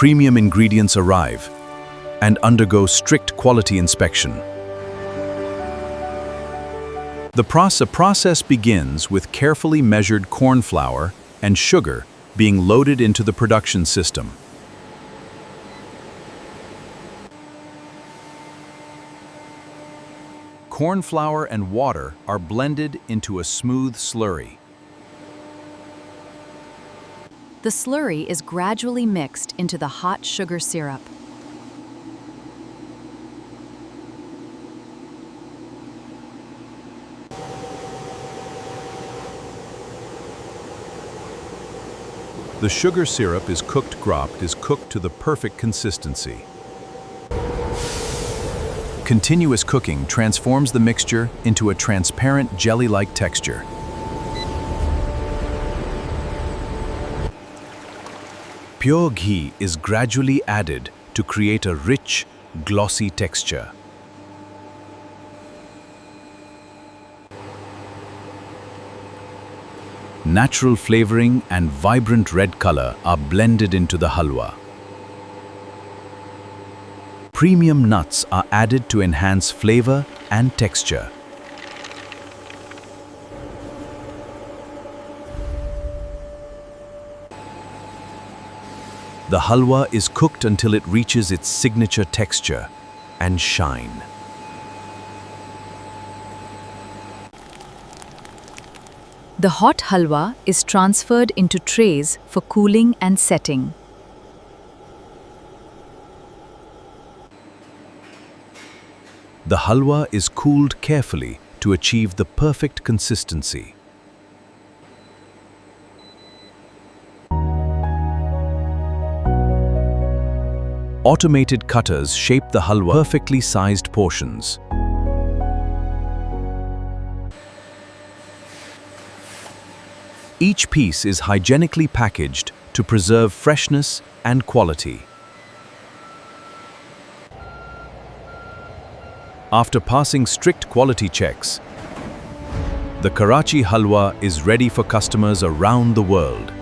premium ingredients arrive and undergo strict quality inspection. The process begins with carefully measured corn flour and sugar being loaded into the production system. Corn flour and water are blended into a smooth slurry. The slurry is gradually mixed into the hot sugar syrup. The sugar syrup is cooked to the perfect consistency. Continuous cooking transforms the mixture into a transparent jelly-like texture. Pure ghee is gradually added to create a rich, glossy texture. Natural flavoring and vibrant red color are blended into the halwa. Premium nuts are added to enhance flavor and texture. The halwa is cooked until it reaches its signature texture and shine. The hot halwa is transferred into trays for cooling and setting. The halwa is cooled carefully to achieve the perfect consistency. Automated cutters shape the halwa perfectly sized portions. Each piece is hygienically packaged to preserve freshness and quality. After passing strict quality checks, the Karachi Halwa is ready for customers around the world.